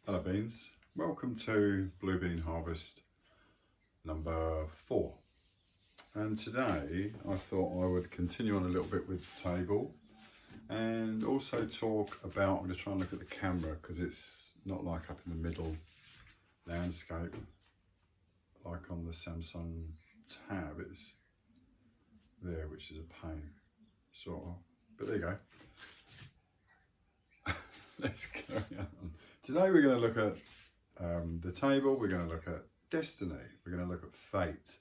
Hello beans, welcome to Blue Bean Harvest number 4, and today I thought I would continue on a little bit with the table and also talk about, I'm going to try and look at the camera because it's not like up in the middle landscape like on the Samsung Tab. It's there, which is a pain sort of, but there you go. Let's carry on. Today we're going to look at the table, we're going to look at destiny, we're going to look at fate,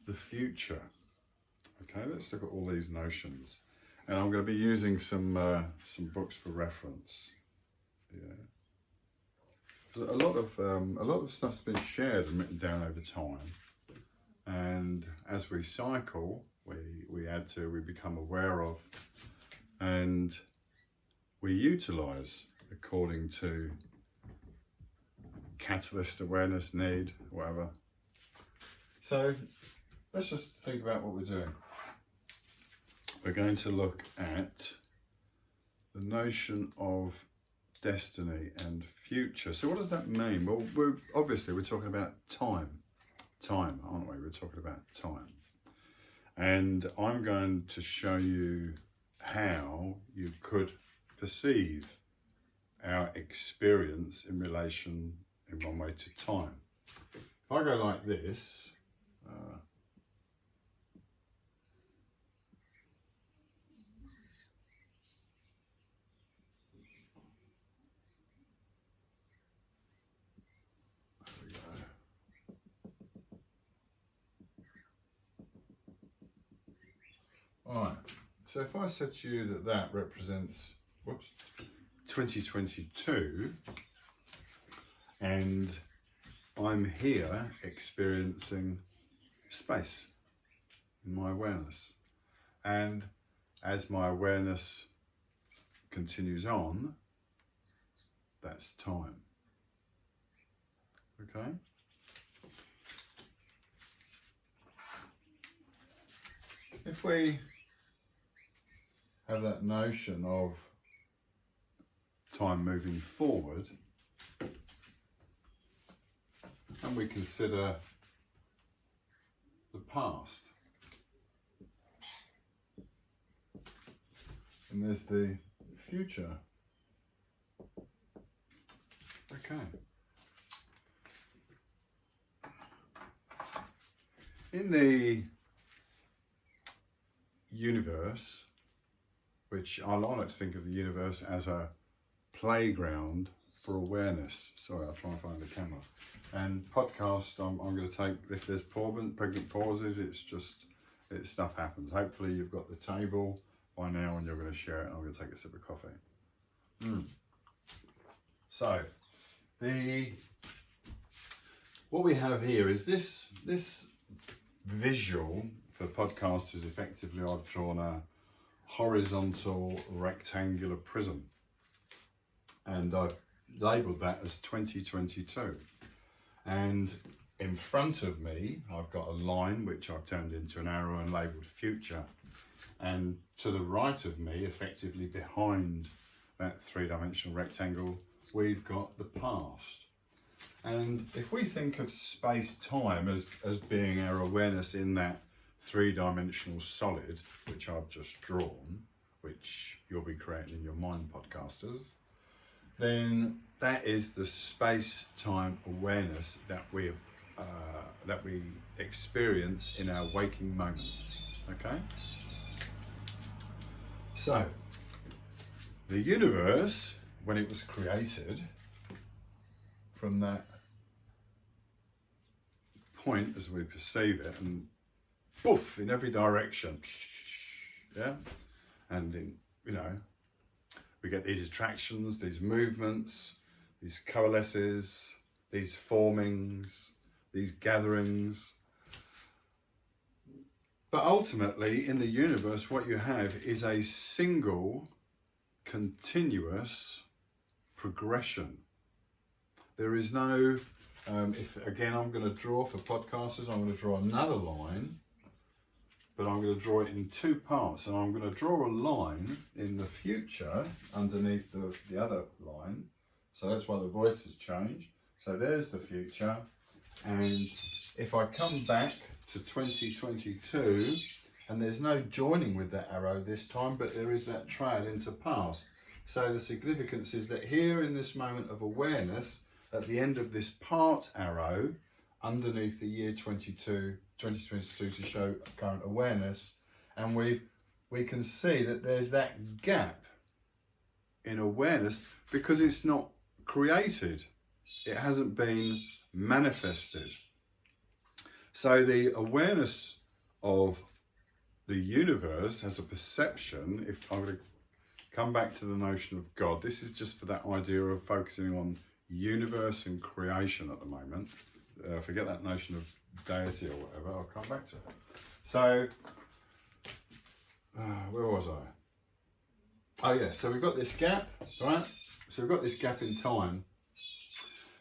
the future. Okay, let's look at all these notions. And I'm going to be using some books for reference. Yeah. A lot of stuff's been shared and written down over time. And as we cycle, we add to, we become aware of, and we utilize according to catalyst, awareness, need, whatever. So let's just think about what we're doing. We're going to look at the notion of destiny and future. So what does that mean? Well, we're talking about time, aren't we? We're talking about time. And I'm going to show you how you could perceive our experience in relation in one way to time. If I go like this, there we go. All right, so if I said to you that that represents, 2022, and I'm here experiencing space in my awareness, and as my awareness continues on, that's time. Okay? If we have that notion of time moving forward, and we consider the past, and there's the future. Okay. In the universe, which I like to think of the universe as a playground for awareness. Sorry, I'll try and find the camera. And podcast, I'm going to take, if there's pregnant pauses, it's stuff happens. Hopefully you've got the table by now and you're going to share it, and I'm going to take a sip of coffee. So, what we have here is this visual for podcasters. Effectively, I've drawn a horizontal rectangular prism, and I've labelled that as 2022. And in front of me, I've got a line which I've turned into an arrow and labelled future. And to the right of me, effectively behind that three-dimensional rectangle, we've got the past. And if we think of space-time as being our awareness in that three-dimensional solid, which I've just drawn, which you'll be creating in your mind, podcasters, then that is the space-time awareness that we experience in our waking moments. Okay? So, the universe, when it was created, from that point as we perceive it, and poof, in every direction, yeah, and in, we get these attractions, these movements, these coalesces, these formings, these gatherings. But ultimately, in the universe, what you have is a single, continuous progression. There is no, again, I'm going to draw for podcasters, I'm going to draw another line, but I'm going to draw it in two parts, and I'm going to draw a line in the future underneath the other line So that's why the voice has changed. So there's the future. And if I come back to 2022, and there's no joining with that arrow this time, but there is that trail into past. So the significance is that here in this moment of awareness, at the end of this part arrow, underneath the year 2022 to show current awareness, and we can see that there's that gap in awareness because it's not created. It hasn't been manifested. So the awareness of the universe as a perception, if I were to come back to the notion of God, this is just for that idea of focusing on universe and creation at the moment. Forget that notion of deity or whatever, I'll come back to it. So, where was I? Oh yeah, so we've got this gap, right? So we've got this gap in time.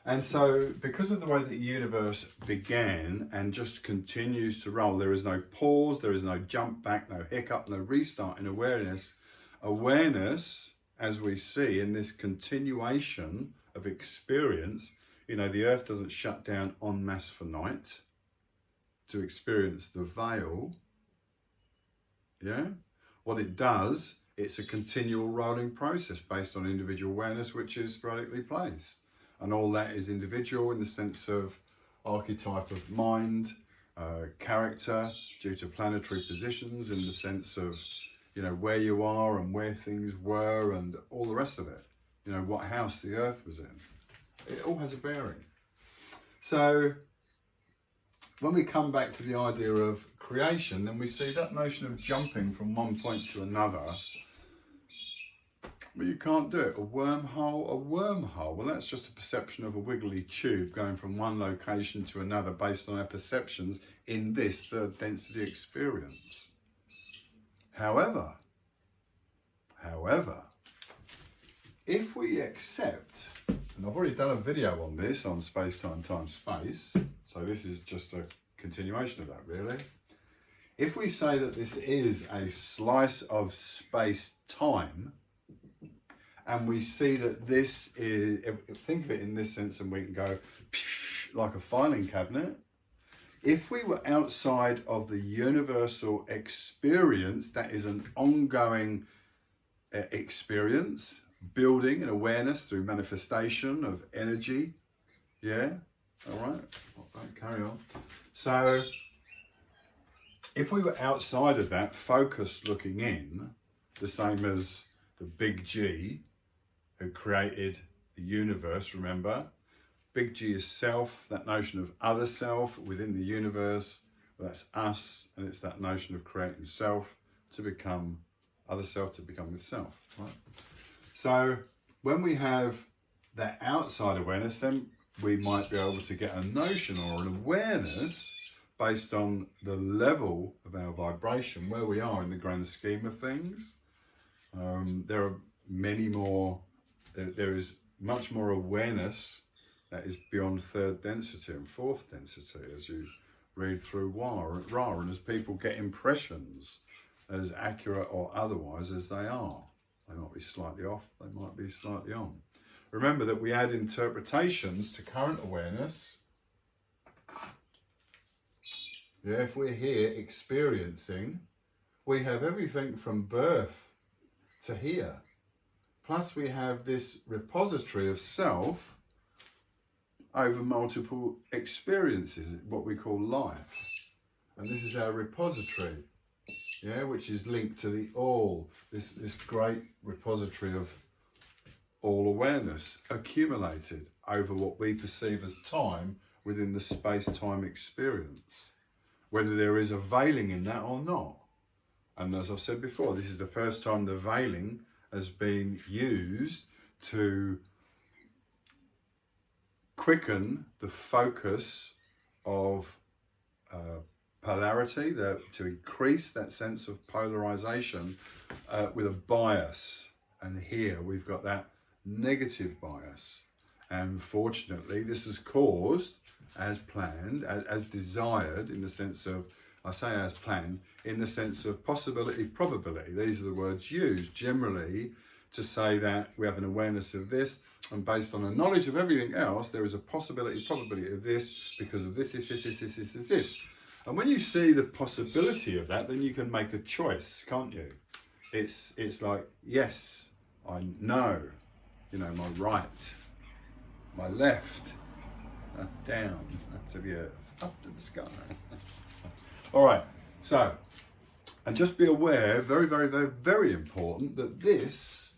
And so because of the way that the universe began and just continues to roll, there is no pause, there is no jump back, no hiccup, no restart in awareness. Awareness, as we see in this continuation of experience, you know, the earth doesn't shut down en masse for night to experience the veil. Yeah? What it does, it's a continual rolling process based on individual awareness, which is sporadically placed. And all that is individual in the sense of archetype of mind, character, due to planetary positions, in the sense of, you know, where you are and where things were and all the rest of it. You know, what house the earth was in. It all has a bearing. So when we come back to the idea of creation, then we see that notion of jumping from one point to another. But you can't do it. A wormhole. Well, that's just a perception of a wiggly tube going from one location to another based on our perceptions in this third density experience. However, if we accept, and I've already done a video on this on space-time times space, so this is just a continuation of that really. If we say that this is a slice of space-time, and we see that this is, think of it in this sense, and we can go like a filing cabinet. If we were outside of the universal experience, that is an ongoing experience, building and awareness through manifestation of energy. Yeah, all right, carry on. So if we were outside of that, focused looking in, the same as the big G, who created the universe, remember? Big G is self, that notion of other self within the universe, that's us, and it's that notion of creating self to become other self, to become with self, right? So when we have that outside awareness, then we might be able to get a notion or an awareness based on the level of our vibration, where we are in the grand scheme of things. There are many more. There is much more awareness that is beyond third density and fourth density as you read through Ra, and as people get impressions as accurate or otherwise as they are. They might be slightly off, they might be slightly on. Remember that we add interpretations to current awareness. Yeah, if we're here experiencing, we have everything from birth to here. Plus we have this repository of self over multiple experiences, what we call life. And this is our repository, yeah, which is linked to the all, this great repository of all awareness accumulated over what we perceive as time within the space-time experience, whether there is a veiling in that or not. And as I've said before, this is the first time the veiling has been used to quicken the focus of polarity, to increase that sense of polarization with a bias. And here we've got that negative bias. And fortunately, this has caused, as planned, as desired, in the sense of, I say as planned, in the sense of possibility, probability. These are the words used. Generally, to say that we have an awareness of this, and based on a knowledge of everything else, there is a probability of this because of this. And when you see the possibility of that, then you can make a choice, can't you? It's like, yes, I know, you know, my right, my left, down to the earth, up to the sky. All right, so, and just be aware, very, very, very, very important, that this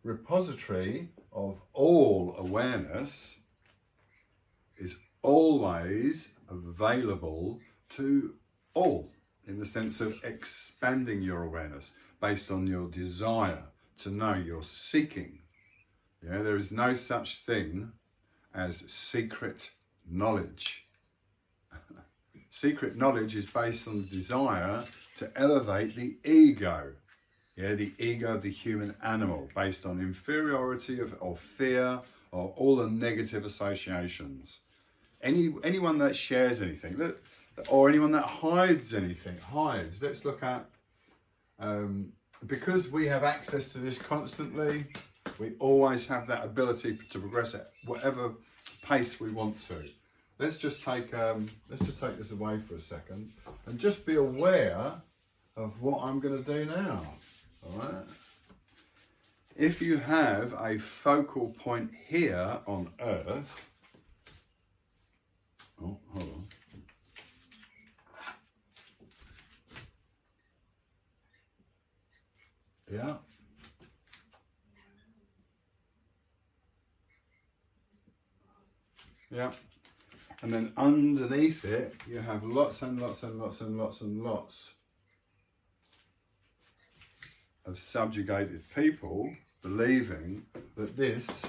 repository of all awareness is always available to all, in the sense of expanding your awareness based on your desire to know, your seeking. Yeah, there is no such thing as secret knowledge. Secret knowledge is based on the desire to elevate the ego. Yeah, the ego of the human animal, based on inferiority or fear or all the negative associations. Anyone that shares anything, or anyone that hides anything, hides. Let's look at, because we have access to this constantly, we always have that ability to progress at whatever pace we want to. Let's just take this away for a second and just be aware of what I'm going to do now. All right. If you have a focal point here on Earth, oh, hold on. Yeah. Yeah. And then underneath it, you have lots and lots and lots and lots and lots of subjugated people believing that this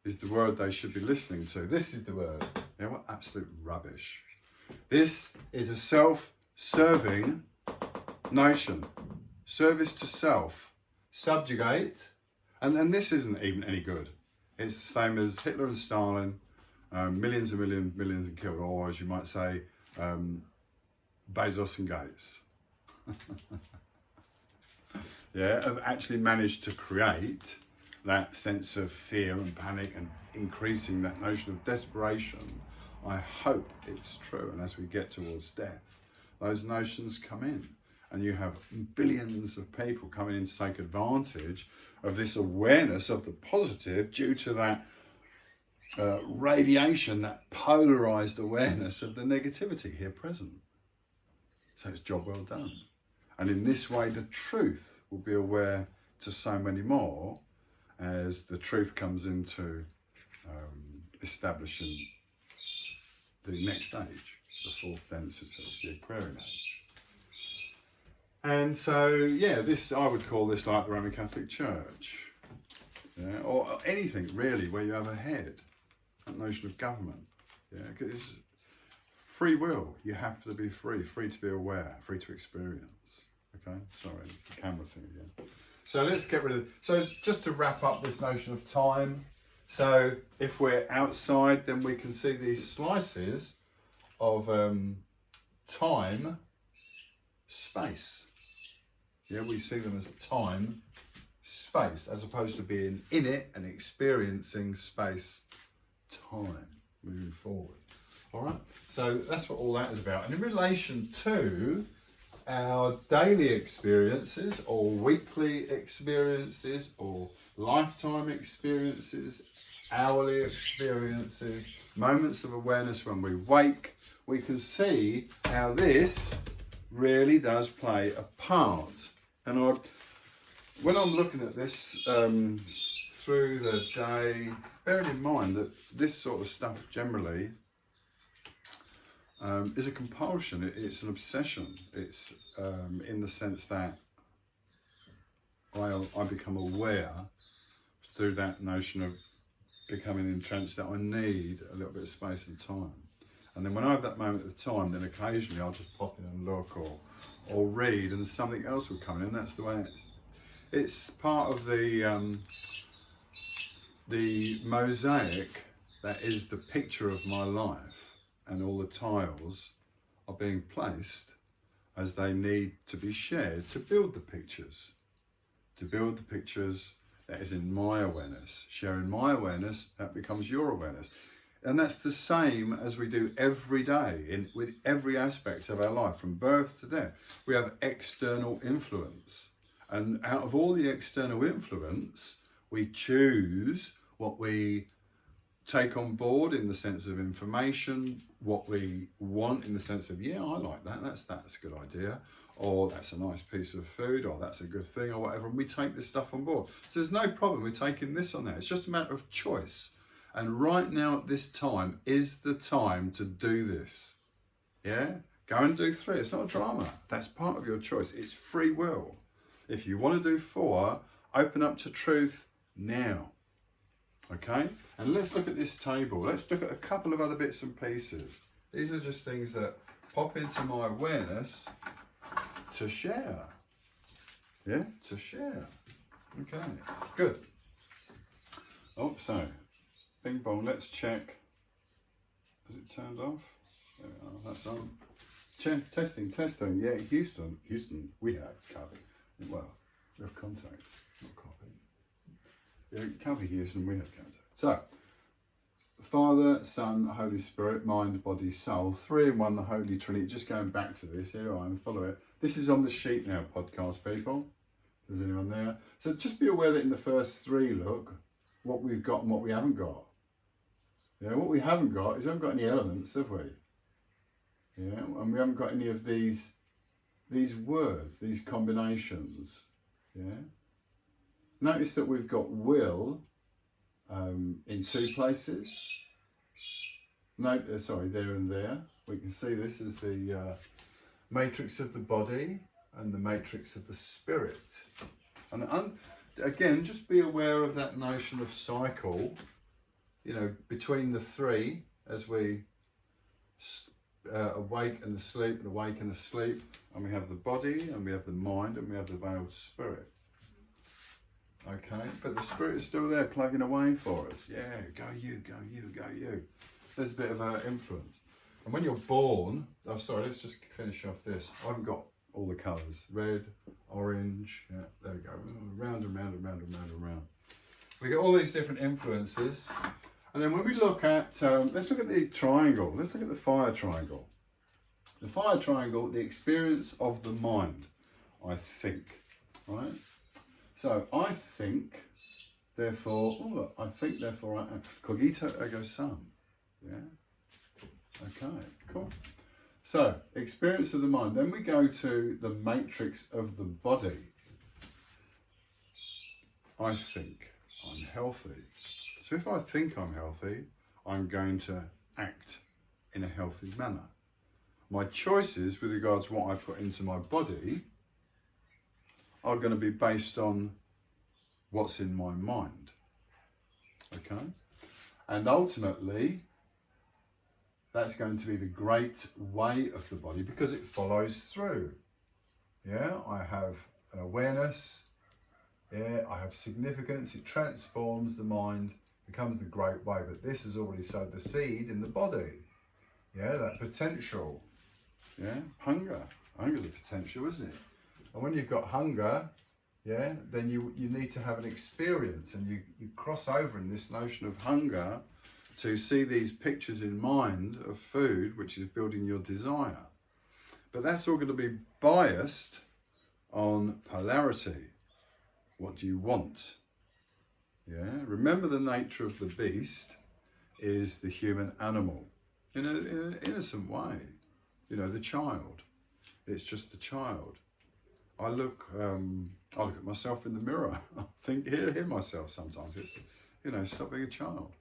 is the word they should be listening to. This is the word. Yeah, what absolute rubbish. This is a self-serving notion. Service to self. Subjugate. And this isn't even any good. It's the same as Hitler and Stalin. Millions and millions and killed, or as you might say, Bezos and Gates. Yeah, have actually managed to create that sense of fear and panic and increasing that notion of desperation. I hope it's true, and as we get towards death, those notions come in, and you have billions of people coming in to take advantage of this awareness of the positive due to that radiation, that polarized awareness of the negativity here present. So it's job well done. And in this way, the truth will be aware to so many more as the truth comes into establishing the next stage, the fourth density, the Aquarian age. And so, yeah, this, I would call this like the Roman Catholic Church, yeah, or anything really where you have a head. That notion of government, yeah, because it's free will. You have to be free to be aware, free to experience. Okay, sorry, it's the camera thing again. So let's get rid of. So just to wrap up this notion of time. So if we're outside, then we can see these slices of time, space. Yeah, we see them as time, space, as opposed to being in it and experiencing space, time, moving forward. All right, so that's what all that is about. And in relation to our daily experiences or weekly experiences or lifetime experiences, hourly experiences, moments of awareness when we wake, we can see how this really does play a part. And when I'm looking at this through the day, bearing in mind that this sort of stuff generally is a compulsion, it's an obsession. It's in the sense that I become aware through that notion of becoming entrenched that I need a little bit of space and time. And then when I have that moment of time, then occasionally I'll just pop in and look or read, and something else will come in, and that's the way it's part of the mosaic that is the picture of my life, and all the tiles are being placed as they need to be shared to build the pictures. That is in my awareness. Sharing my awareness, that becomes your awareness. And that's the same as we do every day with every aspect of our life, from birth to death. We have external influence. And out of all the external influence, we choose what we take on board in the sense of information, what we want in the sense of, yeah, I like that, that's a good idea, or that's a nice piece of food, or that's a good thing, or whatever, and we take this stuff on board. So there's no problem with taking this on there. It's just a matter of choice. And right now at this time is the time to do this. Yeah? Go and do 3. It's not a drama. That's part of your choice. It's free will. If you want to do 4, open up to truth now. Okay? And let's look at this table. Let's look at a couple of other bits and pieces. These are just things that pop into my awareness to share. Yeah? To share. Okay. Good. Oh, so, bing bong, let's check. Is it turned off? There we are, that's on. Testing. Yeah, Houston, we have copy. Well, we have contact, not copy. Yeah, copy Houston, we have contact. So, Father, Son, Holy Spirit, mind, body, soul, 3 in 1, the Holy Trinity. Just going back to this, here I am, follow it. This is on the sheet now, podcast people. Is there anyone there? So just be aware that in the first 3, look, what we've got and what we haven't got. Yeah, what we haven't got is we haven't got any elements, have we? Yeah, and we haven't got any of these words, these combinations. Yeah. Notice that we've got will in 2 places. No, sorry, there and there. We can see this as the matrix of the body and the matrix of the spirit. And again, just be aware of that notion of cycle, you know, between the 3 as we awake and asleep and awake and asleep, and we have the body and we have the mind and we have the veiled spirit. Okay, but the spirit is still there plugging away for us. Yeah, go you, go you, go you. There's a bit of influence. And when you're born, oh sorry, let's just finish off this. I haven't got all the colours. Red, orange, yeah, there we go. Round and round and round and round and round. We get all these different influences. And then when we look at, let's look at the triangle. Let's look at the fire triangle. The fire triangle, the experience of the mind, I think, right? So I think, therefore, oh look, I think, therefore I am. Cogito ergo sum. Yeah. Okay, cool. So, experience of the mind. Then we go to the matrix of the body. I think I'm healthy. So if I think I'm healthy, I'm going to act in a healthy manner. My choices with regards to what I put into my body are going to be based on what's in my mind. Okay? And ultimately, that's going to be the great way of the body because it follows through. Yeah, I have an awareness. Yeah, I have significance. It transforms the mind, becomes the great way. But this has already sowed the seed in the body. Yeah, that potential. Yeah, hunger. Hunger's a potential, isn't it? And when you've got hunger, yeah, then you need to have an experience, and you cross over in this notion of hunger to see these pictures in mind of food, which is building your desire. But that's all going to be biased on polarity. What do you want? Yeah, remember the nature of the beast is the human animal in an innocent way. You know, the child. It's just the child. I look at myself in the mirror. I hear myself sometimes. It's, you know, stop being a child.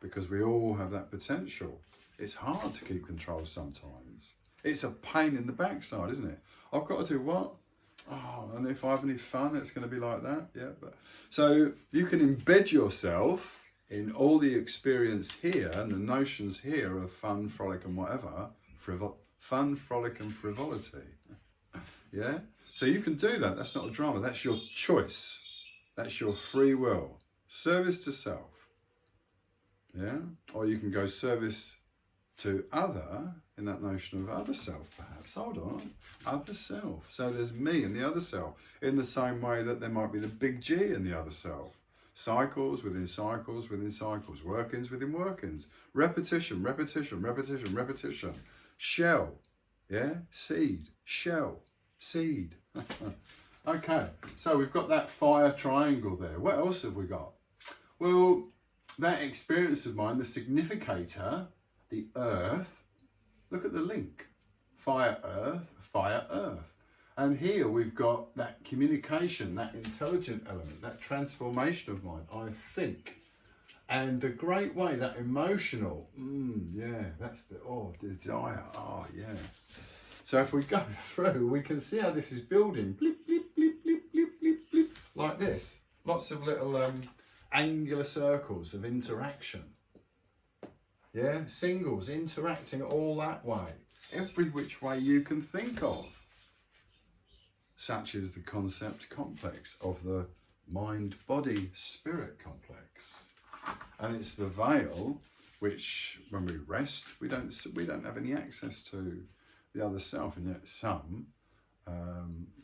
Because we all have that potential. It's hard to keep control sometimes. It's a pain in the backside, isn't it? I've got to do what? Oh, and if I have any fun, it's going to be like that. Yeah, but so you can embed yourself in all the experience here and the notions here of fun, frolic, and whatever. Fun, frolic, and frivolity. Yeah. So you can do that. That's not a drama. That's your choice. That's your free will. Service to self. Yeah, or you can go service to other in that notion of other self, perhaps. Hold on, other self. So there's me and the other self in the same way that there might be the big G in the other self. Cycles within cycles within cycles. Workings within workings. Repetition, repetition, repetition, repetition. Shell, yeah? Seed, shell, seed. Okay, so we've got that fire triangle there. What else have we got? Well, that experience of mine, the significator, the earth, look at the link. Fire, earth. And here we've got that communication, that intelligent element, that transformation of mind, I think. And the great way, that emotional, yeah, that's the, desire, yeah. So if we go through, we can see how this is building, blip, blip, blip, blip, blip, blip, blip, like this. Lots of little angular circles of interaction. Yeah, singles interacting all that way, every which way you can think of. Such is the concept complex of the mind-body-spirit complex. And it's the veil which, when we rest, we don't have any access to the other self, and yet some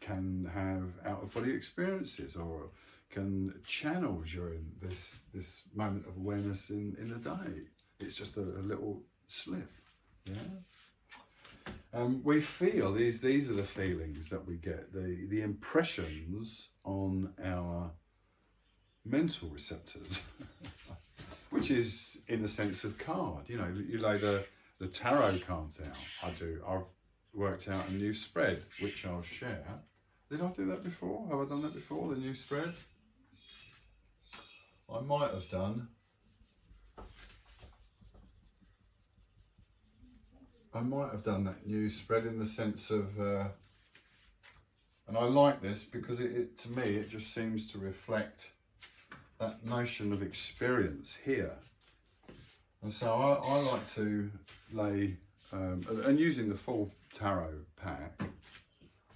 can have out-of-body experiences or can channel during this moment of awareness in the day. It's just a little slip, yeah. We feel these are the feelings that we get, the impressions on our mental receptors, which is in the sense of card. You know, you lay the tarot cards out. I've worked out a new spread, which I'll share. Did I do that before? Have I done that before, the new spread? I might have done. I might have done that new spread in the sense of, and I like this because it to me, it just seems to reflect that notion of experience here. And so I like to lay, and using the full tarot pack,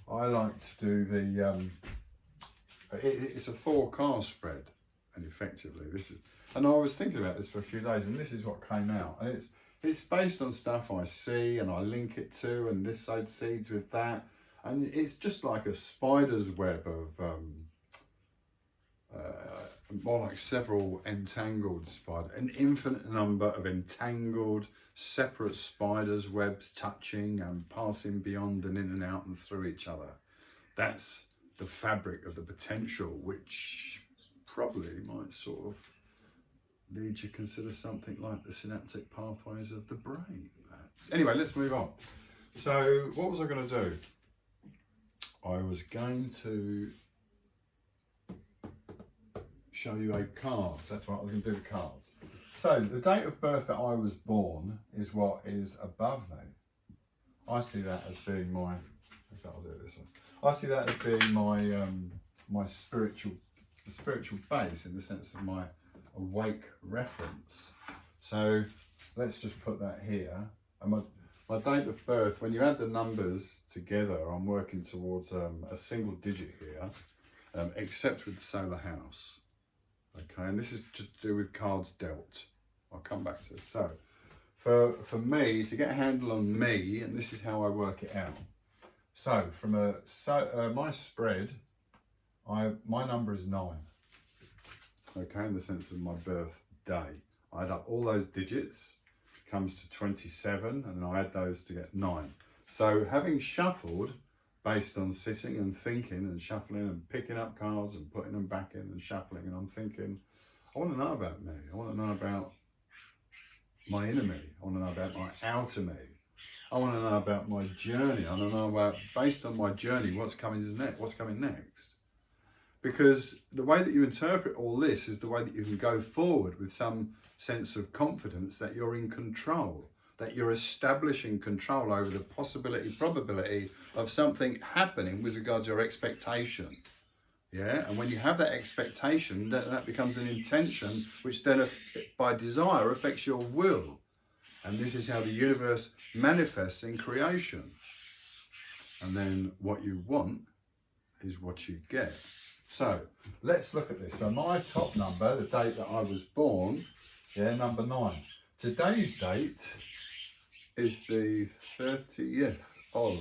I like to do the, it's a 4-card spread, and effectively this is, and I was thinking about this for a few days, and this is what came out, and it's based on stuff I see and I link it to, and this side seeds with that, and it's just like a spider's web of more like several entangled spider, an infinite number of entangled separate spiders webs touching and passing beyond and in and out and through each other. That's the fabric of the potential, which probably might sort of lead you to consider something like the synaptic pathways of the brain, perhaps. Anyway, let's move on. So what was I going to do? I was going to show you a card. That's what I was going to do, the cards. So the date of birth that I was born is what is above me. I see that as being my, I'll do it this one. I see that as being my my spiritual base, in the sense of my awake reference. So let's just put that here. And my date of birth, when you add the numbers together, I'm working towards a single digit here, except with the solar house. Okay, and this is to do with cards dealt. I'll come back to this. So for me, to get a handle on me, and this is how I work it out. So from my spread, my number is 9. Okay, in the sense of my birth day. I add up all those digits, comes to 27, and I add those to get 9. So having shuffled, based on sitting and thinking and shuffling and picking up cards and putting them back in and shuffling, and I'm thinking, I want to know about me. I want to know about my inner me. I want to know about my outer me. I want to know about my journey. I want to know about, based on my journey, what's coming next. Because the way that you interpret all this is the way that you can go forward with some sense of confidence that you're in control, that you're establishing control over the possibility, probability of something happening with regard to your expectation. Yeah, and when you have that expectation, that becomes an intention, which then by desire affects your will. And this is how the universe manifests in creation. And then what you want is what you get. So let's look at this. So my top number, the date that I was born, yeah, number 9. Today's date is the 30th of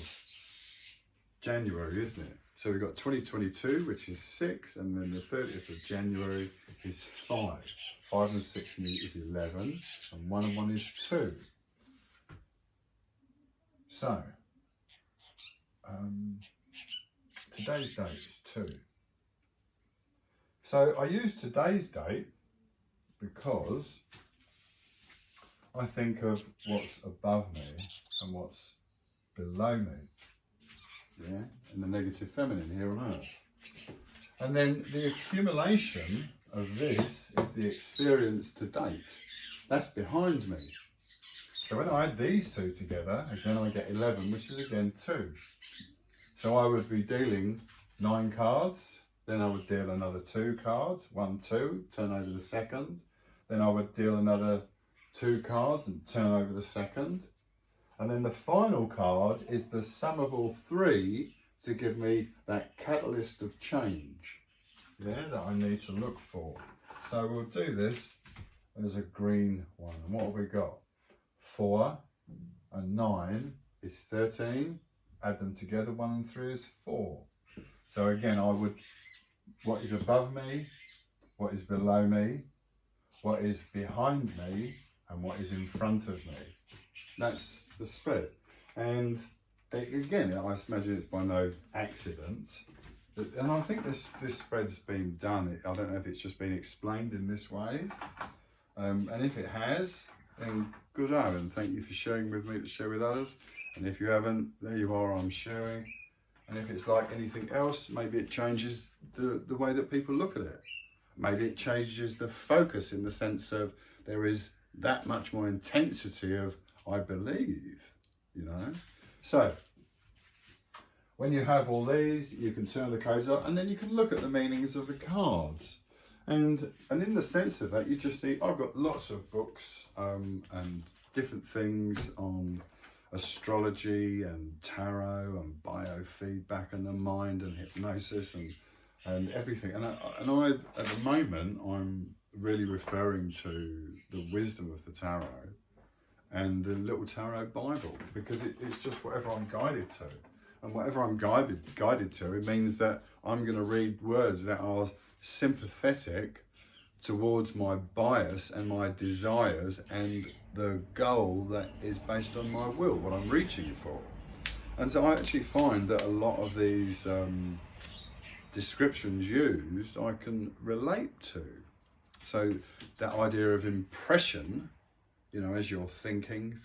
January, isn't it? So we've got 2022, which is 6, and then the 30th of January is 5. 5 and 6 is 11, and 1 and 1 is 2. So, today's date is 2. So I use today's date because I think of what's above me and what's below me. Yeah, and the negative feminine here on Earth. And then the accumulation of this is the experience to date. That's behind me. So when I add these two together, again I get 11, which is again 2. So I would be dealing 9 cards, then I would deal another 2 cards, 1, 2, turn over the second. Then I would deal another 2 cards and turn over the second. And then the final card is the sum of all 3 to give me that catalyst of change, yeah, that I need to look for. So we'll do this as a green one. And what have we got? 4 and 9 is 13. Add them together, 1 and 3 is 4. So again, I would, what is above me, what is below me, what is behind me, and what is in front of me. That's the spread. And again, I imagine it's by no accident. And I think this spread's been done. I don't know if it's just been explained in this way. And if it has, then good on, and thank you for sharing with me to share with others. And if you haven't, there you are, I'm sharing. And if it's like anything else, maybe it changes the way that people look at it. Maybe it changes the focus in the sense of there is that much more intensity of I believe, you know. So when you have all these, you can turn the codes up and then you can look at the meanings of the cards. And in the sense of that, you just need, I've got lots of books and different things on astrology and tarot and biofeedback and the mind and hypnosis and everything. And I at the moment, I'm really referring to the wisdom of the tarot and the little tarot Bible, because it's just whatever I'm guided to. And whatever I'm guided to, it means that I'm going to read words that are sympathetic towards my bias and my desires and the goal that is based on my will, what I'm reaching for. And so I actually find that a lot of these descriptions used I can relate to. So that idea of impression, you know, as you're thinking,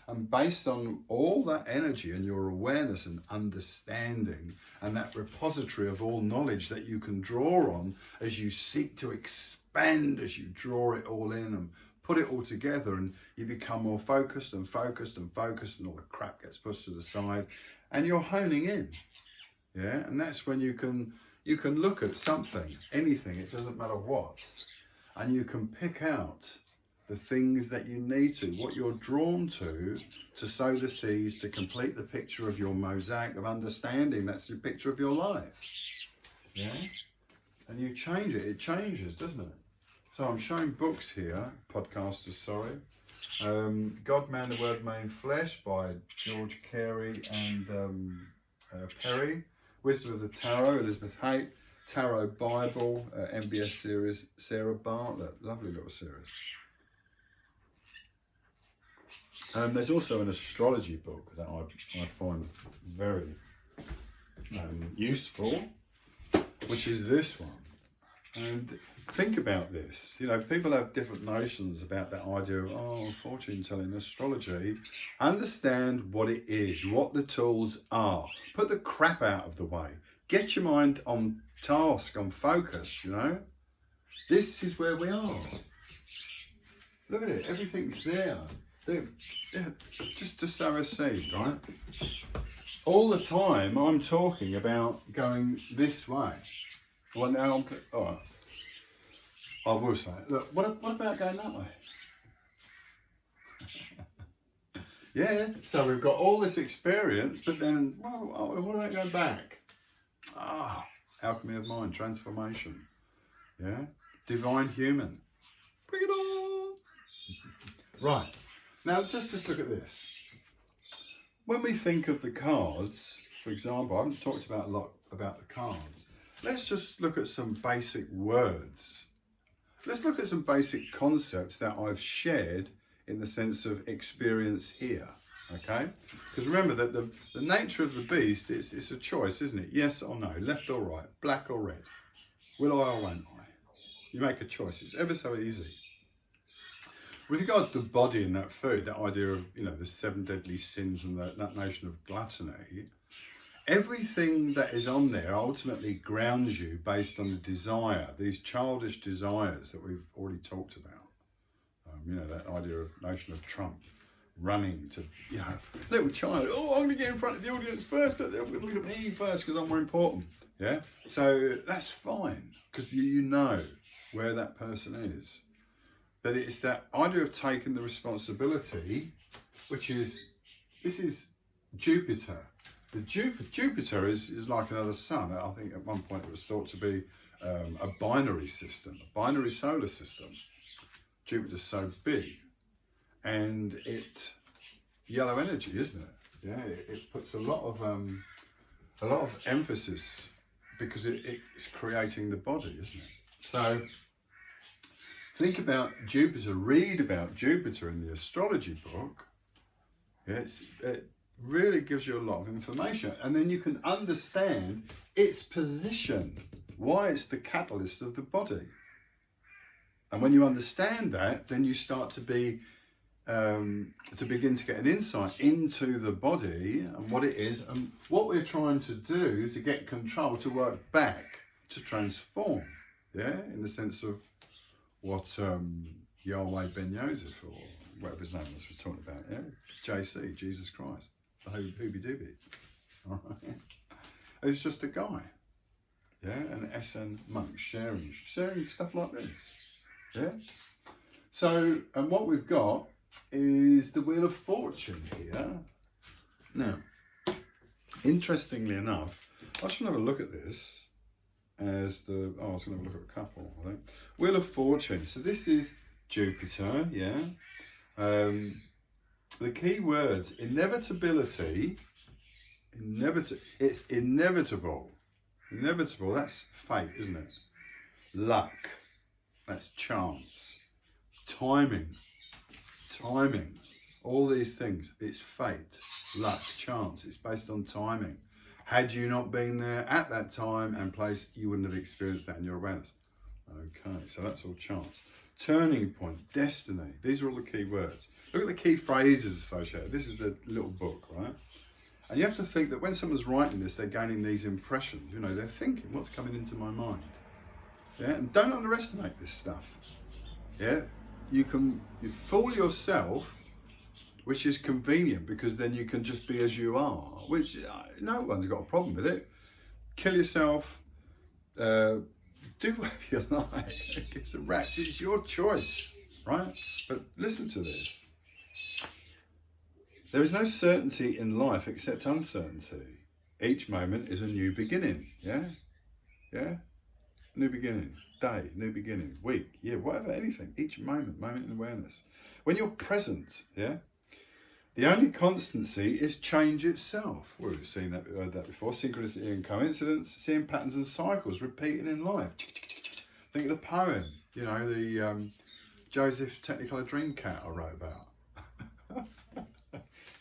and based on all that energy and your awareness and understanding and that repository of all knowledge that you can draw on as you seek to expand, as you draw it all in and put it all together, and you become more focused and focused and focused, and all the crap gets pushed to the side and you're honing in. Yeah, and that's when you can look at something, anything, it doesn't matter what, and you can pick out the things that you need to, what you're drawn to sow the seeds, to complete the picture of your mosaic of understanding. That's your picture of your life. Yeah? And you change it, it changes, doesn't it? So I'm showing books here, podcasters, sorry. God, Man, the Word Made Flesh by George Carey and Perry. Wisdom of the Tarot, Elizabeth Haight. Tarot Bible, MBS series, Sarah Bartlett. Lovely little series. There's also an astrology book that I find very useful, which is this one. And think about this, you know, people have different notions about that idea of, oh, fortune telling, astrology. Understand what it is, what the tools are. Put the crap out of the way. Get your mind on task, on focus, you know. This is where we are. Look at it, everything's there. Just to sow a seed, right? All the time I'm talking about going this way. Well, now all right. I will say it. Look, what about going that way? Yeah, so we've got all this experience, but then, well, what about going back? Alchemy of mind, transformation. Yeah, divine human. Bring it on. Right. Now, just look at this. When we think of the cards for example, I haven't talked about a lot about the cards. Let's just look at some basic words. Let's look at some basic concepts that I've shared in the sense of experience here, okay? Because remember that the nature of the beast, it's a choice, isn't it? Yes or no, left or right, black or red, will I or won't I? You make a choice, it's ever so easy. With regards to the body and that food, that idea of, you know, the 7 deadly sins and that notion of gluttony, everything that is on there ultimately grounds you based on the desire, these childish desires that we've already talked about. You know, that idea of notion of Trump running to, you know, little child, oh, I'm going to get in front of the audience first, but they're going to look at me first because I'm more important. Yeah, so that's fine because you know where that person is. But it's that idea of taking the responsibility, which is, this is Jupiter. The Jupiter is like another sun. I think at one point it was thought to be a binary system, a binary solar system. Jupiter's so big, and it's yellow energy, isn't it? Yeah, it puts a lot of emphasis because it's creating the body, isn't it? So think about Jupiter, read about Jupiter in the astrology book. It really gives you a lot of information, and then you can understand its position, why it's the catalyst of the body. And when you understand that, then you start to begin to get an insight into the body and what it is and what we're trying to do to get control, to work back, to transform. Yeah, in the sense of what Yahweh Ben Yosef, or whatever his name was talking about. Yeah, JC, Jesus Christ, the Hooby Dooby. All right, it's just a guy. Yeah, an SN monk sharing stuff like this. Yeah. So, and what we've got is the Wheel of Fortune here. Now, interestingly enough, I just want to have a look at this as the, I was going to have a look at a couple, I think. Wheel of Fortune. So this is Jupiter, yeah. The key words, inevitability, it's inevitable. Inevitable, that's fate, isn't it? Luck. That's chance, timing, all these things. It's fate, luck, chance. It's based on timing. Had you not been there at that time and place, you wouldn't have experienced that in your awareness. Okay, so that's all chance. Turning point, destiny. These are all the key words. Look at the key phrases associated. This is the little book, right? And you have to think that when someone's writing this, they're gaining these impressions. You know, they're thinking, what's coming into my mind? Yeah, and don't underestimate this stuff. Yeah, you fool yourself, which is convenient because then you can just be as you are, which no one's got a problem with it. Kill yourself, do whatever you like. Get some rats. It's your choice, right? But listen to this. There is no certainty in life except uncertainty. Each moment is a new beginning. Yeah, yeah. New beginning, day, new beginning, week, year, whatever, anything. Each moment in awareness. When you're present, yeah, the only constancy is change itself. Well, we've seen that, heard that before. Synchronicity and coincidence, seeing patterns and cycles repeating in life. Think of the poem, you know, the Joseph Technicolor Dream Cat I wrote about.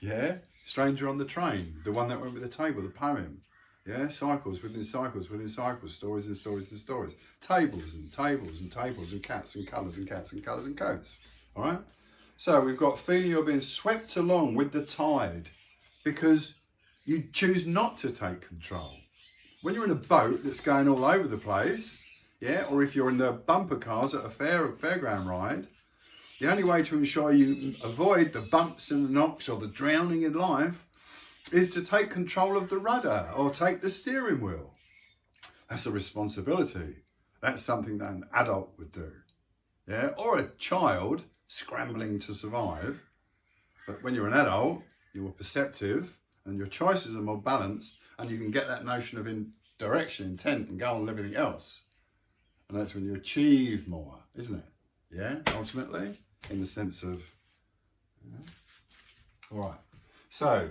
Yeah, Stranger on the Train, the one that went with the table, the poem. Yeah, cycles within cycles within cycles, stories and stories and stories, tables and tables and tables, and cats and colours and cats and colours and coats. All right. So we've got feeling you're being swept along with the tide because you choose not to take control. When you're in a boat that's going all over the place, yeah, or if you're in the bumper cars at a fairground ride, the only way to ensure you avoid the bumps and the knocks or the drowning in life is to take control of the rudder or take the steering wheel. That's a responsibility. That's something that an adult would do. Yeah, or a child scrambling to survive. But when you're an adult, you're more perceptive and your choices are more balanced, and you can get that notion of direction, intent, and goal and everything else. And that's when you achieve more, isn't it? Yeah, ultimately, in the sense of, yeah. All right. So,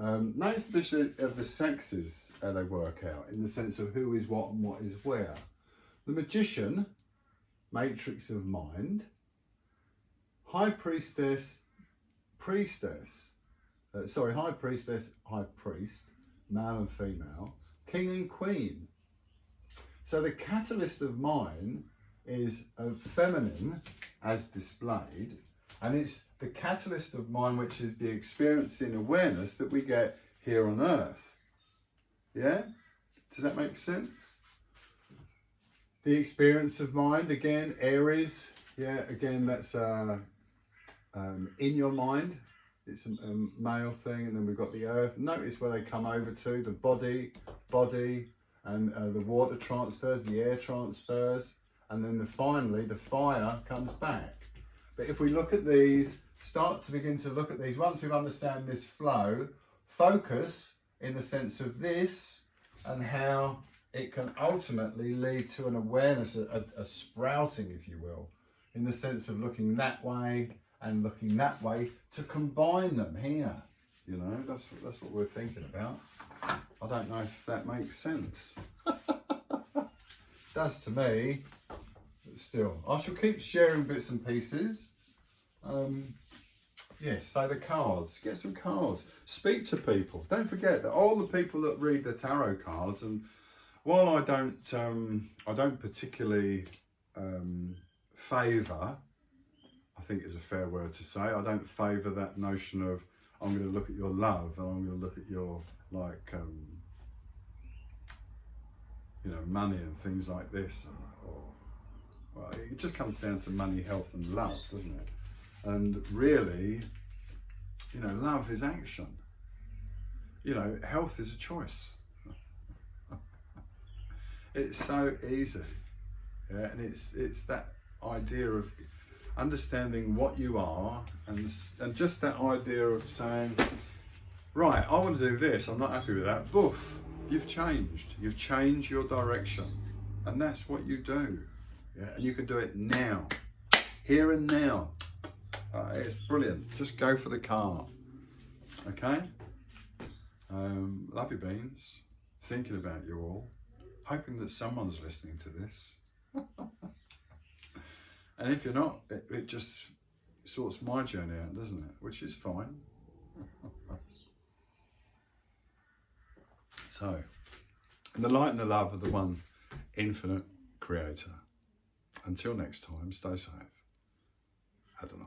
Notice the division of the sexes, how they work out, in the sense of who is what and what is where. The magician, matrix of mind, high priestess, high priestess, high priest, male and female, king and queen. So the catalyst of mind is a feminine as displayed, and it's the catalyst of mind which is the experiencing awareness that we get here on earth. Yeah? Does that make sense? The experience of mind, again, Aries, yeah, again, that's in your mind. It's a male thing, and then we've got the earth. Notice where they come over to, the body, and the water transfers, the air transfers, and then finally the fire comes back. But if we look at these, start to begin to look at these, once we understand this flow, focus in the sense of this and how it can ultimately lead to an awareness, a sprouting, if you will, in the sense of looking that way and looking that way to combine them here. You know, that's what we're thinking about. I don't know if that makes sense. Does to me, but still. I shall keep sharing bits and pieces. Yes, so the cards. Get some cards. Speak to people. Don't forget that all the people that read the tarot cards, and while I don't particularly favour, I think is a fair word to say, I don't favour that notion of I'm going to look at your love and I'm going to look at your money and things like this, or well, it just comes down to money, health and love, doesn't it? And really, love is action. Health is a choice. It's so easy, yeah, and it's that idea of understanding what you are, and just that idea of saying, right, I want to do this, I'm not happy with that, boof, you've changed your direction, and that's what you do, yeah, and you can do it now, here and now. It's brilliant. Just go for the car, okay? Love you beans, thinking about you all, hoping that someone's listening to this. And if you're not, it just sorts my journey out, doesn't it? Which is fine. So, in the light and the love of the one infinite creator. Until next time, stay safe. Adonai.